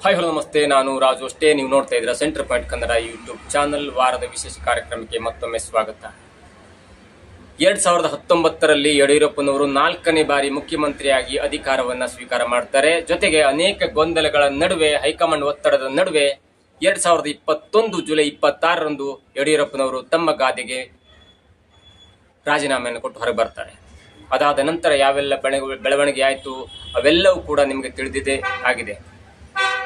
Hi hello ನಮಸ್ತೆ, ನಾನು ರಾಜು ಅಷ್ಟೇ. ನೀವು ನೋಡ್ತಾ ಇದ್ದೀರಾ centre point Kannada YouTube channel. ವಾರದ ವಿಶೇಷ ಕಾರ್ಯಕ್ರಮಕ್ಕೆ ಮತ್ತೊಮ್ಮೆ ಸ್ವಾಗತ. 2019ರಲ್ಲಿ ಯಡಿಯೂರಪ್ಪನವರು 4ನೇ ಬಾರಿ ಮುಖ್ಯಮಂತ್ರಿಯಾಗಿ ಅಧಿಕಾರವನ್ನ ಸ್ವೀಕಾರ ಮಾಡ್ತಾರೆ. ಜೊತೆಗೆ ಅನೇಕ ಗೊಂದಲಗಳ ನಡುವೆ, ಹೈಕಮಾಂಡ್ ಒತ್ತಡದ ನಡುವೆ 2021 ಜುಲೈ 26ರಂದು ಯಡಿಯೂರಪ್ಪನವರು ತಮ್ಮ ಗಾದೆಗೆ ರಾಜೀನಾಮೆಯನ್ನು ಕೊಟ್ಟು ಹೊರಗೆ ಬರ್ತಾರೆ. ಅದಾದ ನಂತರ ಯಾವೆಲ್ಲ ಬೆಳವಣಿಗೆ ಆಯಿತು ಅವೆಲ್ಲವೂ ಕೂಡ ನಿಮಗೆ ತಿಳಿದಿದೆ ಆಗಿದೆ.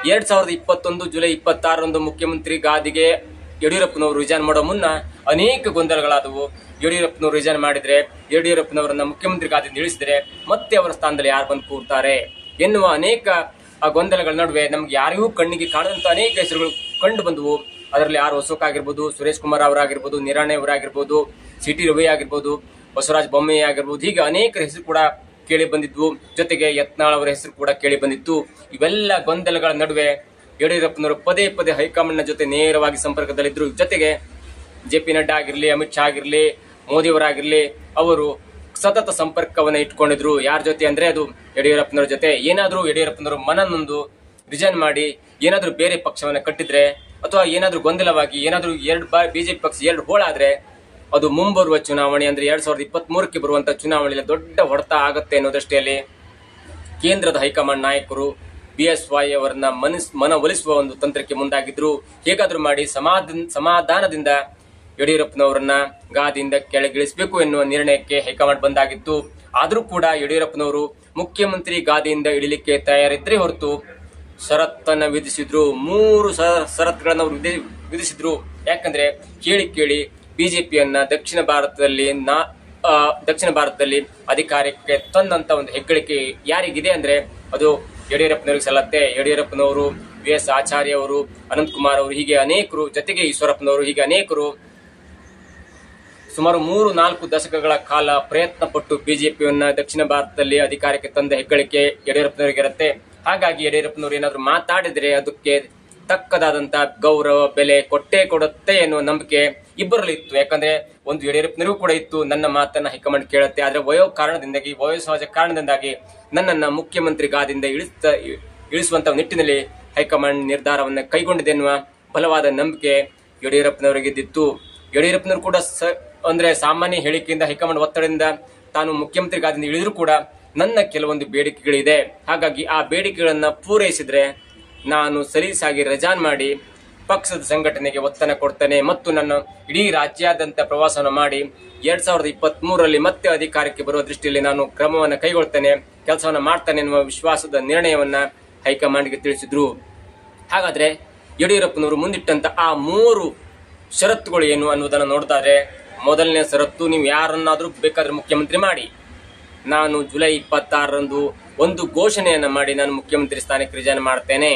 2021 ಜುಲೈ 26ರಂದು ಮುಖ್ಯಮಂತ್ರಿ ಗಾದಿಗೆ ಯಡಿಯೂರಪ್ಪನವರು ರಿಸೈನ್ ಮಾಡೋ ಮುನ್ನ ಅನೇಕ ಗೊಂದಲಗಳಾದವು. ಯಡಿಯೂರಪ್ಪನವರು ರಿಸೈನ್ ಮಾಡಿದ್ರೆ, ಯಡಿಯೂರಪ್ಪನವರನ್ನ ಮುಖ್ಯಮಂತ್ರಿ ಗಾದಿಯಿಂದ ಇಳಿಸಿದ್ರೆ ಮತ್ತೆ ಅವರ ಸ್ಥಾನದಲ್ಲಿ ಯಾರು ಬಂದು ಕೂರ್ತಾರೆ ಎನ್ನುವ ಅನೇಕ ಗೊಂದಲಗಳ ನಡುವೆ ನಮ್ಗೆ ಯಾರಿಗೂ ಕಣ್ಣಿಗೆ ಕಾಣದಂತ ಅನೇಕ ಹೆಸರುಗಳು ಕಂಡು ಬಂದವು. ಅದರಲ್ಲಿ ಆರ್ ಅಶೋಕ್ ಆಗಿರ್ಬೋದು, ಸುರೇಶ್ ಕುಮಾರ್ ಅವರಾಗಿರ್ಬೋದು, ನಿರಾಣೆ ಅವರಾಗಿರ್ಬೋದು, ಸಿಟಿ ರವಿ ಆಗಿರ್ಬೋದು, ಬಸವರಾಜ ಬೊಮ್ಮಾಯಿ ಆಗಿರ್ಬೋದು, ಹೀಗೆ ಅನೇಕರ ಹೆಸರು ಕೂಡ ಕೇಳಿ ಬಂದಿದ್ವು. ಜೊತೆಗೆ ಯತ್ನಾಳ್ ಅವರ ಹೆಸರು ಕೂಡ ಕೇಳಿ ಬಂದಿತ್ತು. ಇವೆಲ್ಲ ಗೊಂದಲಗಳ ನಡುವೆ ಯಡಿಯೂರಪ್ಪನವರು ಪದೇ ಪದೇ ಹೈಕಮಾಂಡ್ ನ ಜೊತೆ ನೇರವಾಗಿ ಸಂಪರ್ಕದಲ್ಲಿದ್ರು. ಜೊತೆಗೆ JP ನಡ್ಡಾ ಆಗಿರ್ಲಿ, ಅಮಿತ್ ಶಾ ಆಗಿರ್ಲಿ, ಮೋದಿ ಅವರಾಗಿರ್ಲಿ, ಅವರು ಸತತ ಸಂಪರ್ಕವನ್ನ ಇಟ್ಕೊಂಡಿದ್ರು. ಯಾರ ಜೊತೆ ಅಂದ್ರೆ ಅದು ಯಡಿಯೂರಪ್ಪನವರ ಜೊತೆ. ಏನಾದ್ರೂ ಯಡಿಯೂರಪ್ಪನವರು ಮನನೊಂದು ರಿಸೈನ್ ಮಾಡಿ ಏನಾದ್ರೂ ಬೇರೆ ಪಕ್ಷವನ್ನ ಕಟ್ಟಿದ್ರೆ, ಅಥವಾ ಏನಾದ್ರೂ ಗೊಂದಲವಾಗಿ ಏನಾದ್ರೂ ಬಿಜೆಪಿ ಪಕ್ಷ 2 ಹೋಳಾದ್ರೆ ಅದು ಮುಂಬರುವ ಚುನಾವಣೆ ಅಂದ್ರೆ 2023ಕ್ಕೆ ಬರುವಂತಹ ಚುನಾವಣೆಯಲ್ಲಿ ದೊಡ್ಡ ಹೊಡೆತ ಆಗುತ್ತೆ ಅನ್ನೋ ದೃಷ್ಟಿಯಲ್ಲಿ ಕೇಂದ್ರದ ಹೈಕಮಾಂಡ್ ನಾಯಕರು BSY ಅವರನ್ನ ಮನವೊಲಿಸುವ ಒಂದು ತಂತ್ರಕ್ಕೆ ಮುಂದಾಗಿದ್ರು. ಹೇಗಾದ್ರೂ ಮಾಡಿ ಸಮಾಧಾನದಿಂದ ಯಡಿಯೂರಪ್ಪನವರನ್ನ ಗಾದಿಯಿಂದ ಕೆಳಗಿಳಿಸಬೇಕು ಎನ್ನುವ ನಿರ್ಣಯಕ್ಕೆ ಹೈಕಮಾಂಡ್ ಬಂದಾಗಿತ್ತು. ಆದ್ರೂ ಕೂಡ ಯಡಿಯೂರಪ್ಪನವರು ಮುಖ್ಯಮಂತ್ರಿ ಗಾದಿಯಿಂದ ಇಳಿಲಿಕ್ಕೆ ತಯಾರಿದ್ರೆ ಹೊರತು ಷರತ್ತನ್ನ ವಿಧಿಸಿದ್ರು. 3 ಷರತ್ತುಗಳನ್ನು ಅವರು ವಿಧಿಸಿದ್ರು. ಯಾಕಂದ್ರೆ ಕೇಳಿ ಬಿಜೆಪಿಯನ್ನ ದಕ್ಷಿಣ ಭಾರತದಲ್ಲಿ ಅಧಿಕಾರಕ್ಕೆ ತಂದಂತ ಒಂದು ಹೆಗ್ಗಳಿಕೆ ಯಾರಿಗಿದೆ ಅಂದ್ರೆ ಅದು ಯಡಿಯೂರಪ್ಪನವರಿಗೆ ಸಲ್ಲತ್ತೆ. ಯಡಿಯೂರಪ್ಪನವರು, VS ಆಚಾರ್ಯ ಅವರು, ಅನಂತಕುಮಾರ್ ಅವರು, ಹೀಗೆ ಅನೇಕರು, ಜೊತೆಗೆ ಈಶ್ವರಪ್ಪನವರು, ಹೀಗೆ ಅನೇಕರು ಸುಮಾರು 3-4 ದಶಕಗಳ ಕಾಲ ಪ್ರಯತ್ನ ಪಟ್ಟು ಬಿಜೆಪಿಯನ್ನ ದಕ್ಷಿಣ ಭಾರತದಲ್ಲಿ ಅಧಿಕಾರಕ್ಕೆ ತಂದ ಹೆಗ್ಗಳಿಕೆ ಯಡಿಯೂರಪ್ಪನವರಿಗೆ ಇರುತ್ತೆ. ಹಾಗಾಗಿ ಯಡಿಯೂರಪ್ಪನವರು ಏನಾದ್ರು ಮಾತಾಡಿದ್ರೆ ಅದಕ್ಕೆ ತಕ್ಕದಾದಂತ ಗೌರವ ಬೆಲೆ ಕೊಡುತ್ತೆ ಎನ್ನುವ ನಂಬಿಕೆ ಇಬ್ಬರಲ್ಲಿ ಇತ್ತು. ಯಾಕಂದ್ರೆ ಒಂದು ಯಡಿಯೂರಪ್ಪನವರಿಗೂ ಕೂಡ ಇತ್ತು, ನನ್ನ ಮಾತನ್ನ ಹೈಕಮಾಂಡ್ ಕೇಳುತ್ತೆ. ಆದ್ರೆ ವಯೋಸಹಜ ಕಾರಣದಿಂದಾಗಿ ನನ್ನನ್ನ ಮುಖ್ಯಮಂತ್ರಿ ಗಾದಿಂದ ಇಳಿಸುವಂತ ನಿಟ್ಟಿನಲ್ಲಿ ಹೈಕಮಾಂಡ್ ನಿರ್ಧಾರವನ್ನ ಕೈಗೊಂಡಿದೆ ಎನ್ನುವ ಬಲವಾದ ನಂಬಿಕೆ ಯಡಿಯೂರಪ್ಪನವರಿಗೆ ಇದ್ದಿತ್ತು. ಯಡಿಯೂರಪ್ಪನವರು ಕೂಡ ಅಂದ್ರೆ ಸಾಮಾನ್ಯ ಹೇಳಿಕೆಯಿಂದ, ಹೈಕಮಾಂಡ್ ಒತ್ತಡದಿಂದ ತಾನು ಮುಖ್ಯಮಂತ್ರಿ ಗಾದಿಂದ ಇಳಿದ್ರು ಕೂಡ ನನ್ನ ಕೆಲವೊಂದು ಬೇಡಿಕೆಗಳಿದೆ. ಹಾಗಾಗಿ ಆ ಬೇಡಿಕೆಗಳನ್ನ ಪೂರೈಸಿದ್ರೆ ನಾನು ಸಲೀಸಾಗಿ ರಿಸೈನ್ ಮಾಡಿ ಪಕ್ಷದ ಸಂಘಟನೆಗೆ ಒತ್ತನ್ನು ಕೊಡ್ತೇನೆ ಮತ್ತು ನನ್ನ ಇಡೀ ರಾಜ್ಯಾದ್ಯಂತ ಪ್ರವಾಸವನ್ನು ಮಾಡಿ 2023ರಲ್ಲಿ ಮತ್ತೆ ಅಧಿಕಾರಕ್ಕೆ ಬರುವ ದೃಷ್ಟಿಯಲ್ಲಿ ನಾನು ಕ್ರಮವನ್ನು ಕೈಗೊಳ್ತೇನೆ, ಕೆಲಸವನ್ನ ಮಾಡ್ತೇನೆ ಎನ್ನುವ ವಿಶ್ವಾಸದ ನಿರ್ಣಯವನ್ನ ಹೈಕಮಾಂಡ್ಗೆ ತಿಳಿಸಿದ್ರು. ಹಾಗಾದ್ರೆ ಯಡಿಯೂರಪ್ಪನವರು ಮುಂದಿಟ್ಟಂತ ಆ 3 ಷರತ್ತುಗಳು ಏನು ಅನ್ನೋದನ್ನ ನೋಡ್ತಾರೆ. ಮೊದಲನೇ ಷರತ್ತು, ನೀವು ಯಾರನ್ನಾದ್ರೂ ಬೇಕಾದ್ರೆ ಮುಖ್ಯಮಂತ್ರಿ ಮಾಡಿ, ನಾನು ಜುಲೈ 26ರಂದು ಒಂದು ಘೋಷಣೆಯನ್ನ ಮಾಡಿ ನಾನು ಮುಖ್ಯಮಂತ್ರಿ ಸ್ಥಾನಕ್ಕೆ ರಿಸೈನ್ ಮಾಡ್ತೇನೆ.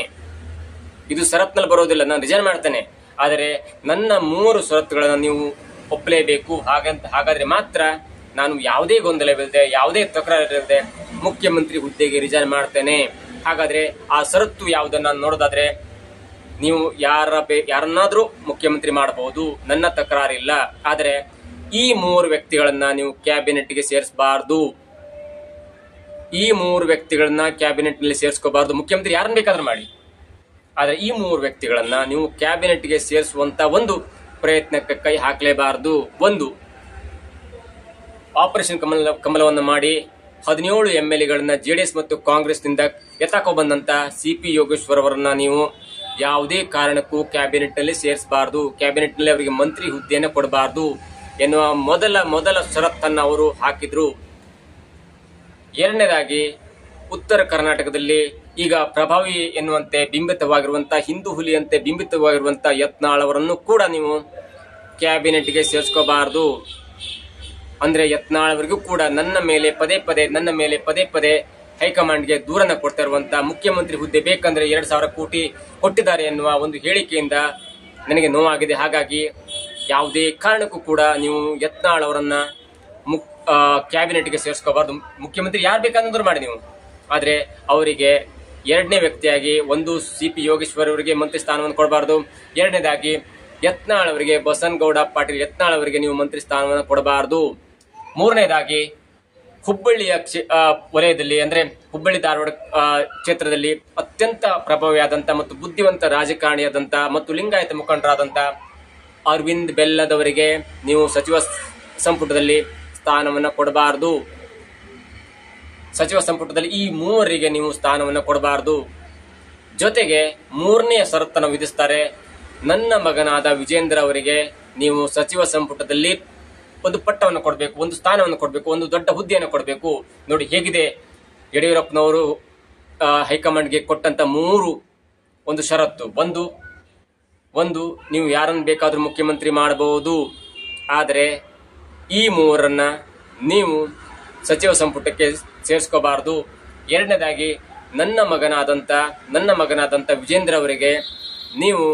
ಇದು ಷರತ್ನಲ್ಲಿ ಬರೋದಿಲ್ಲ, ನಾನು ರಿಸೈನ್ ಮಾಡ್ತೇನೆ. ಆದರೆ ನನ್ನ 3 ಷರತ್ತುಗಳನ್ನು ನೀವು ಒಪ್ಪಲೇಬೇಕು. ಹಾಗಾದ್ರೆ ಮಾತ್ರ ನಾನು ಯಾವುದೇ ಗೊಂದಲವಿಲ್ಲದೆ, ಯಾವುದೇ ತಕರಾರಿಲ್ಲದೆ ಮುಖ್ಯಮಂತ್ರಿ ಹುದ್ದೆಗೆ ರಿಸೈನ್ ಮಾಡ್ತೇನೆ. ಹಾಗಾದ್ರೆ ಆ ಷರತ್ತು ಯಾವುದನ್ನ ನೋಡೋದಾದ್ರೆ, ನೀವು ಯಾರನ್ನಾದ್ರೂ ಮುಖ್ಯಮಂತ್ರಿ ಮಾಡಬಹುದು, ನನ್ನ ತಕರಾರಿಲ್ಲ. ಆದರೆ ಈ 3 ವ್ಯಕ್ತಿಗಳನ್ನ ನೀವು ಕ್ಯಾಬಿನೆಟ್ಗೆ ಸೇರಿಸಬಾರ್ದು. ಈ 3 ವ್ಯಕ್ತಿಗಳನ್ನ ಕ್ಯಾಬಿನೆಟ್ ನಲ್ಲಿ ಸೇರಿಸ್ಕೋಬಾರ್ದು. ಮುಖ್ಯಮಂತ್ರಿ ಯಾರನ್ನ ಬೇಕಾದ್ರೂ ಮಾಡಿ, ಆದ್ರೆ ಈ 3 ವ್ಯಕ್ತಿಗಳನ್ನ ನೀವು ಕ್ಯಾಬಿನೆಟ್ಗೆ ಸೇರಿಸುವಂತ ಒಂದು ಪ್ರಯತ್ನಕ್ಕೆ ಕೈ ಹಾಕಲೇಬಾರದು. ಒಂದು, ಆಪರೇಷನ್ ಕಮಲವನ್ನು ಮಾಡಿ 17 MLAಗಳನ್ನ JDS ಮತ್ತು ಕಾಂಗ್ರೆಸ್ ನಿಂದ ಎತ್ತಾಕೋ ಬಂದಂತ CP ಯೋಗೇಶ್ವರ್ ಅವರನ್ನ ನೀವು ಯಾವುದೇ ಕಾರಣಕ್ಕೂ ಕ್ಯಾಬಿನೆಟ್ ನಲ್ಲಿ ಸೇರಿಸಬಾರದು. ಕ್ಯಾಬಿನೆಟ್ ನಲ್ಲಿ ಅವರಿಗೆ ಮಂತ್ರಿ ಹುದ್ದೆಯನ್ನು ಕೊಡಬಾರದು ಎನ್ನುವ ಮೊದಲ ಷರತ್ತನ್ನ ಅವರು ಹಾಕಿದ್ರು. ಎರಡನೇದಾಗಿ, ಉತ್ತರ ಕರ್ನಾಟಕದಲ್ಲಿ ಈಗ ಪ್ರಭಾವಿ ಎನ್ನುವಂತೆ ಬಿಂಬಿತವಾಗಿರುವಂತಹ, ಹಿಂದೂ ಹುಲಿಯಂತೆ ಬಿಂಬಿತವಾಗಿರುವಂತಹ ಯತ್ನಾಳ್ ಅವರನ್ನು ಕೂಡ ನೀವು ಕ್ಯಾಬಿನೆಟ್ಗೆ ಸೇರಿಸ್ಕೋಬಾರದು. ಅಂದ್ರೆ ಯತ್ನಾಳ್ ಅವರಿಗೂ ಕೂಡ ನನ್ನ ಮೇಲೆ ಪದೇ ಪದೇ ಹೈಕಮಾಂಡ್ಗೆ ದೂರನ್ನ ಕೊಡ್ತಾ ಇರುವಂತಹ ಮುಖ್ಯಮಂತ್ರಿ ಹುದ್ದೆ ಬೇಕಂದ್ರೆ 2,000 ಕೋಟಿ ಕೊಟ್ಟಿದ್ದಾರೆ ಎನ್ನುವ ಒಂದು ಹೇಳಿಕೆಯಿಂದ ನನಗೆ ನೋವಾಗಿದೆ. ಹಾಗಾಗಿ ಯಾವುದೇ ಕಾರಣಕ್ಕೂ ಕೂಡ ನೀವು ಯತ್ನಾಳ್ ಅವರನ್ನ ಕ್ಯಾಬಿನೆಟ್ಗೆ ಸೇರಿಸ್ಕೋಬಾರ್ದು. ಮುಖ್ಯಮಂತ್ರಿ ಯಾರು ಬೇಕಾದ್ರೂ ಮಾಡಿ ನೀವು, ಆದ್ರೆ ಅವರಿಗೆ ಎರಡನೇ ವ್ಯಕ್ತಿಯಾಗಿ ಒಂದು CP ಯೋಗೇಶ್ವರ್ ಅವರಿಗೆ ಮಂತ್ರಿ ಸ್ಥಾನವನ್ನು ಕೊಡಬಾರದು. ಎರಡನೇದಾಗಿ ಯತ್ನಾಳ್ ಅವರಿಗೆ, ಬಸನಗೌಡ ಪಾಟೀಲ್ ಯತ್ನಾಳ್ ಅವರಿಗೆ ನೀವು ಮಂತ್ರಿ ಸ್ಥಾನವನ್ನು ಕೊಡಬಾರದು. ಮೂರನೇದಾಗಿ ಹುಬ್ಬಳ್ಳಿಯ ವಲಯದಲ್ಲಿ ಅಂದ್ರೆ ಹುಬ್ಬಳ್ಳಿ ಧಾರವಾಡ ಕ್ಷೇತ್ರದಲ್ಲಿ ಅತ್ಯಂತ ಪ್ರಭಾವಿಯಾದಂತ ಮತ್ತು ಬುದ್ಧಿವಂತ ರಾಜಕಾರಣಿಯಾದಂತ ಮತ್ತು ಲಿಂಗಾಯತ ಮುಖಂಡರಾದಂತ ಅರವಿಂದ್ ಬೆಲ್ಲದವರಿಗೆ ನೀವು ಸಚಿವ ಸಂಪುಟದಲ್ಲಿ ಸ್ಥಾನವನ್ನು ಕೊಡಬಾರದು. ಸಚಿವ ಸಂಪುಟದಲ್ಲಿ ಈ ಮೂವರಿಗೆ ನೀವು ಸ್ಥಾನವನ್ನು ಕೊಡಬಾರದು. ಜೊತೆಗೆ ಮೂರನೆಯ ಷರತ್ತನ್ನು ವಿಧಿಸ್ತಾರೆ. ನನ್ನ ಮಗನಾದ ವಿಜೇಂದ್ರ ಅವರಿಗೆ ನೀವು ಸಚಿವ ಸಂಪುಟದಲ್ಲಿ ಒಂದು ಪಟ್ಟವನ್ನು ಕೊಡಬೇಕು, ಒಂದು ಸ್ಥಾನವನ್ನು ಕೊಡಬೇಕು, ಒಂದು ದೊಡ್ಡ ಹುದ್ದೆಯನ್ನು ಕೊಡಬೇಕು. ನೋಡಿ ಹೇಗಿದೆ ಯಡಿಯೂರಪ್ಪನವರು ಹೈಕಮಾಂಡ್ಗೆ ಕೊಟ್ಟಂತ ಒಂದು ಷರತ್ತು. ಒಂದು ನೀವು ಯಾರನ್ನು ಬೇಕಾದ್ರೂ ಮುಖ್ಯಮಂತ್ರಿ ಮಾಡಬಹುದು, ಆದರೆ ಈ ಮೂವರನ್ನ ನೀವು ಸಚಿವ ಸಂಪುಟಕ್ಕೆ ಸೇರಿಸ್ಕೋಬಾರದು. ಎರಡನೇದಾಗಿ ನನ್ನ ಮಗನಾದಂತ ವಿಜೇಂದ್ರ ಅವರಿಗೆ ನೀವು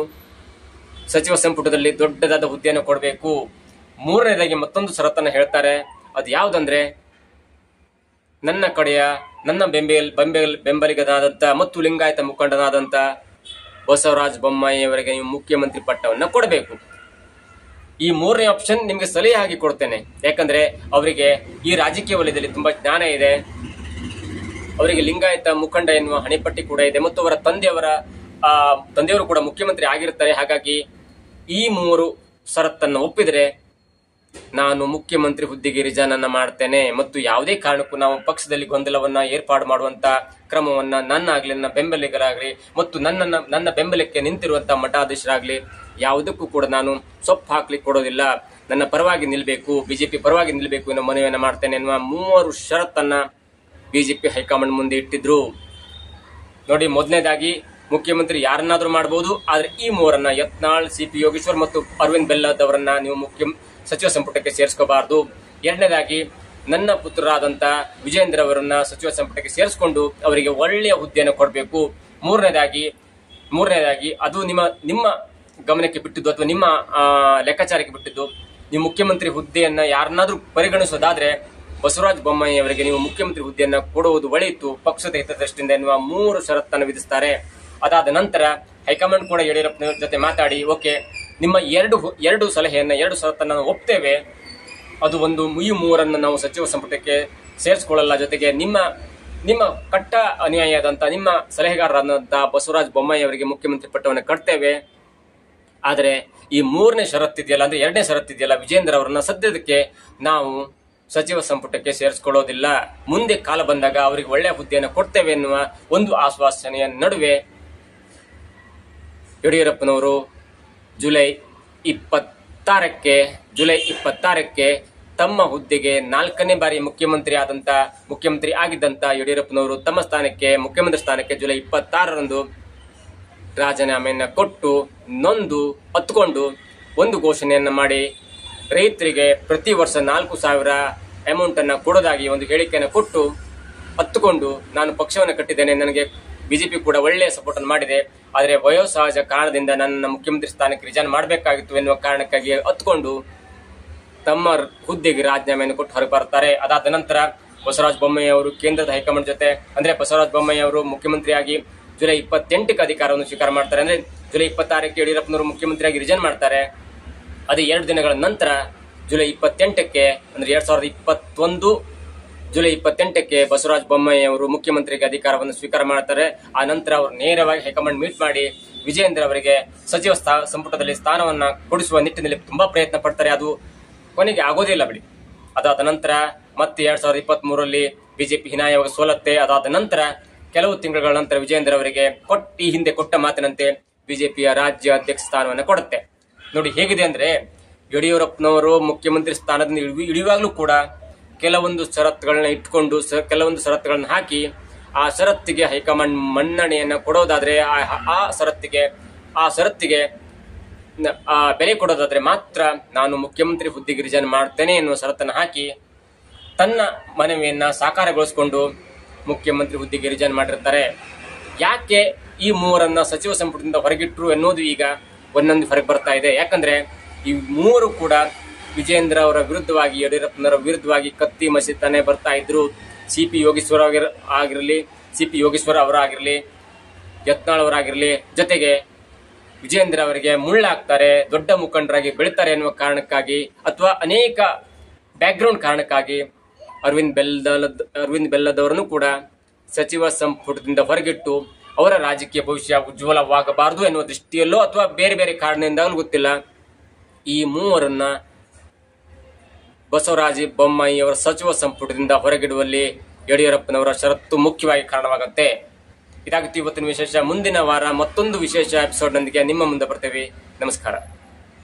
ಸಚಿವ ಸಂಪುಟದಲ್ಲಿ ದೊಡ್ಡದಾದ ಹುದ್ದೆಯನ್ನು ಕೊಡಬೇಕು. ಮೂರನೇದಾಗಿ ಮತ್ತೊಂದು ಷರತ್ತನ್ನು ಹೇಳ್ತಾರೆ. ಅದು ಯಾವುದಂದ್ರೆ ನನ್ನ ಬೆಂಬಲಿಗನಾದಂತ ಮತ್ತು ಲಿಂಗಾಯತ ಮುಖಂಡನಾದಂತ ಬಸವರಾಜ ಬೊಮ್ಮಾಯಿ ಅವರಿಗೆ ನೀವು ಮುಖ್ಯಮಂತ್ರಿ ಪಟ್ಟವನ್ನು ಕೊಡಬೇಕು. ಈ ಮೂರನೇ ಆಪ್ಷನ್ ನಿಮಗೆ ಸಲಹೆ ಆಗಿ ಕೊಡ್ತೇನೆ. ಯಾಕಂದ್ರೆ ಅವರಿಗೆ ಈ ರಾಜಕೀಯ ವಲಯದಲ್ಲಿ ತುಂಬಾ ಜ್ಞಾನ ಇದೆ. ಅವರಿಗೆ ಲಿಂಗಾಯತ ಮುಖಂಡ ಎನ್ನುವ ಹಣೆಪಟ್ಟಿ ಕೂಡ ಇದೆ ಮತ್ತು ಅವರ ತಂದೆಯವರು ಕೂಡ ಮುಖ್ಯಮಂತ್ರಿ ಆಗಿರ್ತಾರೆ. ಹಾಗಾಗಿ ಈ ಮೂರು ಷರತ್ತನ್ನು ಒಪ್ಪಿದರೆ ನಾನು ಮುಖ್ಯಮಂತ್ರಿ ಹುದ್ದೆಗೆ ರಿಜೈನ್ ಮಾಡ್ತೇನೆ ಮತ್ತು ಯಾವುದೇ ಕಾರಣಕ್ಕೂ ನಾವು ಪಕ್ಷದಲ್ಲಿ ಗೊಂದಲವನ್ನ ಏರ್ಪಾಡು ಮಾಡುವಂತ ಕ್ರಮವನ್ನ ನನ್ನ ಬೆಂಬಲಿಗರಾಗ್ಲಿ ಮತ್ತು ನನ್ನ ಬೆಂಬಲಕ್ಕೆ ನಿಂತಿರುವಂತಹ ಮಠಾಧೀಶರಾಗ್ಲಿ ಯಾವುದಕ್ಕೂ ಕೂಡ ನಾನು ಸೊಪ್ಪು ಹಾಕ್ಲಿಕ್ಕೆ ಕೊಡೋದಿಲ್ಲ. ನನ್ನ ಪರವಾಗಿ ನಿಲ್ಬೇಕು, ಬಿಜೆಪಿ ಪರವಾಗಿ ನಿಲ್ಬೇಕು ಎನ್ನುವ ಮನವಿಯನ್ನ ಮಾಡ್ತೇನೆ ಎನ್ನುವ 3 ಷರತ್ತನ್ನ ಬಿಜೆಪಿ ಹೈಕಮಾಂಡ್ ಮುಂದೆ ಇಟ್ಟಿದ್ರು. ನೋಡಿ, ಮೊದಲನೇದಾಗಿ ಮುಖ್ಯಮಂತ್ರಿ ಯಾರನ್ನಾದ್ರೂ ಮಾಡಬಹುದು, ಆದ್ರೆ ಈ ಮೂವರನ್ನ ಯತ್ನಾಳ್, ಸಿಪಿ ಯೋಗೇಶ್ವರ್ ಮತ್ತು ಅರವಿಂದ್ ಬೆಲ್ಲದವರನ್ನ ನೀವು ಸಚಿವ ಸಂಪುಟಕ್ಕೆ ಸೇರಿಸ್ಕೋಬಾರದು. ಎರಡನೇದಾಗಿ ನನ್ನ ಪುತ್ರರಾದಂತ ವಿಜೇಂದ್ರ ಅವರನ್ನ ಸಚಿವ ಸಂಪುಟಕ್ಕೆ ಸೇರಿಸಿಕೊಂಡು ಅವರಿಗೆ ಒಳ್ಳೆಯ ಹುದ್ದೆಯನ್ನು ಕೊಡಬೇಕು. ಮೂರನೇದಾಗಿ ಅದು ನಿಮ್ಮ ಗಮನಕ್ಕೆ ಬಿಟ್ಟಿದ್ದು ಅಥವಾ ನಿಮ್ಮ ಲೆಕ್ಕಾಚಾರಕ್ಕೆ ಬಿಟ್ಟಿದ್ದು. ನೀವು ಮುಖ್ಯಮಂತ್ರಿ ಹುದ್ದೆಯನ್ನ ಯಾರನ್ನಾದ್ರೂ ಪರಿಗಣಿಸೋದಾದ್ರೆ ಬಸವರಾಜ ಬೊಮ್ಮಾಯಿ ಅವರಿಗೆ ನೀವು ಮುಖ್ಯಮಂತ್ರಿ ಹುದ್ದೆಯನ್ನ ಕೊಡುವುದು ಒಳಿತು, ಪಕ್ಷದ ಹಿತದೃಷ್ಟಿಯಿಂದ ಎನ್ನುವ 3 ಷರತ್ತನ್ನು ವಿಧಿಸ್ತಾರೆ. ಅದಾದ ನಂತರ ಹೈಕಮಾಂಡ್ ಕೂಡ ಯಡಿಯೂರಪ್ಪನವರ ಜೊತೆ ಮಾತಾಡಿ, ಓಕೆ, ನಿಮ್ಮ ಎರಡು ಸಲಹೆಯನ್ನ 2 ಷರತ್ತನ್ನ ಒಪ್ತೇವೆ, ಅದು ಈ ಮೂರನ್ನು ನಾವು ಸಚಿವ ಸಂಪುಟಕ್ಕೆ ಸೇರಿಸಿಕೊಳ್ಳಲ್ಲ, ಜೊತೆಗೆ ನಿಮ್ಮ ಕಟ್ಟ ಅನ್ಯಾಯದಂತ ನಿಮ್ಮ ಸಲಹೆಗಾರರಾದಂತಹ ಬಸವರಾಜ ಬೊಮ್ಮಾಯಿ ಅವರಿಗೆ ಮುಖ್ಯಮಂತ್ರಿ ಪಟ್ಟವನ್ನು ಕಟ್ತೇವೆ. ಆದರೆ ಈ 3ನೇ ಷರತ್ತಿದೆಯಲ್ಲ, ಅಂದ್ರೆ 2ನೇ ಷರತ್ತಿದೆಯಲ್ಲ, ವಿಜೇಂದ್ರ ಅವರನ್ನ ಸದ್ಯದಕ್ಕೆ ನಾವು ಸಚಿವ ಸಂಪುಟಕ್ಕೆ ಸೇರಿಸಿಕೊಳ್ಳೋದಿಲ್ಲ, ಮುಂದೆ ಕಾಲ ಬಂದಾಗ ಅವರಿಗೆ ಒಳ್ಳೆಯ ಹುದ್ದೆಯನ್ನು ಕೊಡ್ತೇವೆ ಎನ್ನುವ ಒಂದು ಆಶ್ವಾಸನೆಯ ನಡುವೆ ಯಡಿಯೂರಪ್ಪನವರು ಜುಲೈ 26ಕ್ಕೆ ತಮ್ಮ ಹುದ್ದೆಗೆ 4ನೇ ಬಾರಿ ಮುಖ್ಯಮಂತ್ರಿ ಆಗಿದ್ದಂತ ಯಡಿಯೂರಪ್ಪನವರು ತಮ್ಮ ಮುಖ್ಯಮಂತ್ರಿ ಸ್ಥಾನಕ್ಕೆ ಜುಲೈ 26ರಂದು ರಾಜೀನಾಮೆಯನ್ನ ಕೊಟ್ಟು ಹತ್ಕೊಂಡು ಒಂದು ಘೋಷಣೆಯನ್ನ ಮಾಡಿ ರೈತರಿಗೆ ಪ್ರತಿ ವರ್ಷ 4,000 ಅಮೌಂಟ್ ಅನ್ನ ಕೊಡೋದಾಗಿ ಒಂದು ಹೇಳಿಕೆಯನ್ನು ಕೊಟ್ಟು ಹತ್ತುಕೊಂಡು ನಾನು ಪಕ್ಷವನ್ನು ಕಟ್ಟಿದ್ದೇನೆ, ನನಗೆ ಬಿಜೆಪಿ ಕೂಡ ಒಳ್ಳೆಯ ಸಪೋರ್ಟ್ ಅನ್ನು ಮಾಡಿದೆ, ಆದರೆ ವಯೋಸಹಜ ಕಾರಣದಿಂದ ನನ್ನ ಮುಖ್ಯಮಂತ್ರಿ ಸ್ಥಾನಕ್ಕೆ ರಿಜೈನ್ ಮಾಡಬೇಕಾಗಿತ್ತು ಎನ್ನುವ ಕಾರಣಕ್ಕಾಗಿ ಹತ್ಕೊಂಡು ತಮ್ಮ ಹುದ್ದೆಗೆ ರಾಜೀನಾಮೆಯನ್ನು ಕೊಟ್ಟು ಹೊರಗೆ ಬರ್ತಾರೆ. ಅದಾದ ನಂತರ ಬಸವರಾಜ ಬೊಮ್ಮಾಯಿ ಅವರು ಕೇಂದ್ರದ ಹೈಕಮಾಂಡ್ ಜೊತೆ, ಅಂದ್ರೆ ಬಸವರಾಜ ಬೊಮ್ಮಾಯಿ ಅವರು ಮುಖ್ಯಮಂತ್ರಿಯಾಗಿ ಜುಲೈ 28ಕ್ಕೆ ಅಧಿಕಾರವನ್ನು ಸ್ವೀಕಾರ ಮಾಡ್ತಾರೆ. ಅಂದ್ರೆ ಜುಲೈ 26ಕ್ಕೆ ಯಡಿಯೂರಪ್ಪನವರು ಮುಖ್ಯಮಂತ್ರಿಯಾಗಿ ರಿಜೈನ್ ಮಾಡ್ತಾರೆ. ಅದೇ 2 ದಿನಗಳ ನಂತರ ಜುಲೈ 28ಕ್ಕೆ ಅಂದ್ರೆ 2021 ಜುಲೈ 28ಕ್ಕೆ ಬಸವರಾಜ ಬೊಮ್ಮಾಯಿ ಅವರು ಮುಖ್ಯಮಂತ್ರಿಗೆ ಅಧಿಕಾರವನ್ನು ಸ್ವೀಕಾರ ಮಾಡ್ತಾರೆ. ಆ ನಂತರ ಅವರು ನೇರವಾಗಿ ಹೈಕಮಾಂಡ್ ಮೀಟ್ ಮಾಡಿ ವಿಜೇಂದ್ರ ಅವರಿಗೆ ಸಚಿವ ಸಂಪುಟದಲ್ಲಿ ಸ್ಥಾನವನ್ನ ಕೊಡಿಸುವ ನಿಟ್ಟಿನಲ್ಲಿ ತುಂಬಾ ಪ್ರಯತ್ನ ಪಡ್ತಾರೆ. ಅದು ಕೊನೆಗೆ ಆಗೋದಿಲ್ಲ ಬಿಡಿ. ಅದಾದ ನಂತರ ಮತ್ತೆ 2023ರಲ್ಲಿ ಬಿಜೆಪಿ ಹೀನಾಯವಾಗಿ ಸೋಲತ್ತೆ. ಅದಾದ ನಂತರ ಕೆಲವು ತಿಂಗಳ ನಂತರ ವಿಜೇಂದ್ರ ಅವರಿಗೆ ಈ ಹಿಂದೆ ಕೊಟ್ಟ ಮಾತಿನಂತೆ ಬಿಜೆಪಿಯ ರಾಜ್ಯ ಅಧ್ಯಕ್ಷ ಸ್ಥಾನವನ್ನು ಕೊಡುತ್ತೆ. ನೋಡಿ ಹೇಗಿದೆ ಅಂದ್ರೆ, ಯಡಿಯೂರಪ್ಪನವರು ಮುಖ್ಯಮಂತ್ರಿ ಸ್ಥಾನದಿಂದ ಇಳಿಯುವಾಗಲೂ ಕೂಡ ಕೆಲವೊಂದು ಷರತ್ತುಗಳನ್ನ ಇಟ್ಕೊಂಡು ಕೆಲವೊಂದು ಷರತ್ತುಗಳನ್ನ ಹಾಕಿ ಆ ಷರತ್ತಿಗೆ ಹೈಕಮಾಂಡ್ ಮನ್ನಣೆಯನ್ನ ಕೊಡೋದಾದ್ರೆ ಆ ಷರತ್ತಿಗೆ ಬೆಲೆ ಕೊಡೋದಾದ್ರೆ ಮಾತ್ರ ನಾನು ಮುಖ್ಯಮಂತ್ರಿ ಹುದ್ದೆಗೆ ರಿಜೈನ್ ಮಾಡ್ತೇನೆ ಎನ್ನುವ ಷರತ್ತನ್ನು ಹಾಕಿ ತನ್ನ ಮನವಿಯನ್ನ ಸಾಕಾರಗೊಳಿಸಿಕೊಂಡು ಮುಖ್ಯಮಂತ್ರಿ ಹುದ್ದೆಗೆ ರಿಜೈನ್ ಮಾಡಿರ್ತಾರೆ. ಯಾಕೆ ಈ ಮೂವರನ್ನ ಸಚಿವ ಸಂಪುಟದಿಂದ ಹೊರಗಿಟ್ರು ಎನ್ನುವುದು ಈಗ ಒಂದೊಂದು ಹೊರಗೆ ಬರ್ತಾ ಇದೆ. ಯಾಕಂದ್ರೆ ಈ ಮೂವರು ಕೂಡ ವಿಜೇಂದ್ರ ಅವರ ವಿರುದ್ಧವಾಗಿ, ಯಡಿಯೂರಪ್ಪನವರ ವಿರುದ್ಧವಾಗಿ ಕತ್ತಿ ಮಸೀತಾನೆ ಬರ್ತಾ ಇದ್ರು. ಸಿಪಿ ಯೋಗೇಶ್ವರ ಅವರಾಗಿರ್ಲಿ, ಯತ್ನಾಳ್ ಅವರಾಗಿರ್ಲಿ, ಜೊತೆಗೆ ವಿಜೇಂದ್ರ ಅವರಿಗೆ ಮುಳ್ಳಾಗ್ತಾರೆ, ದೊಡ್ಡ ಮುಖಂಡರಾಗಿ ಬೆಳೀತಾರೆ ಎನ್ನುವ ಕಾರಣಕ್ಕಾಗಿ ಅಥವಾ ಅನೇಕ ಬ್ಯಾಕ್ಗ್ರೌಂಡ್ ಕಾರಣಕ್ಕಾಗಿ ಅರವಿಂದ್ ಬೆಲ್ಲದವರನ್ನು ಕೂಡ ಸಚಿವ ಸಂಪುಟದಿಂದ ಹೊರಗಿಟ್ಟು ಅವರ ರಾಜಕೀಯ ಭವಿಷ್ಯ ಉಜ್ವಲವಾಗಬಾರದು ಎನ್ನುವ ದೃಷ್ಟಿಯಲ್ಲೋ ಅಥವಾ ಬೇರೆ ಬೇರೆ ಕಾರಣದಿಂದಾಗಲೂ ಗೊತ್ತಿಲ್ಲ, ಈ ಮೂವರನ್ನ ಬಸವರಾಜ ಬೊಮ್ಮಾಯಿ ಅವರ ಸಚಿವ ಸಂಪುಟದಿಂದ ಹೊರಗಿಡುವಲ್ಲಿ ಯಡಿಯೂರಪ್ಪನವರ ಷರತ್ತು ಮುಖ್ಯವಾಗಿ ಕಾರಣವಾಗುತ್ತೆ. ಇದಾಗಿತ್ತು ಇವತ್ತಿನ ವಿಶೇಷ. ಮುಂದಿನ ವಾರ ಮತ್ತೊಂದು ವಿಶೇಷ ಎಪಿಸೋಡ್ನೊಂದಿಗೆ ನಿಮ್ಮ ಮುಂದೆ ಬರ್ತೇವೆ. ನಮಸ್ಕಾರ.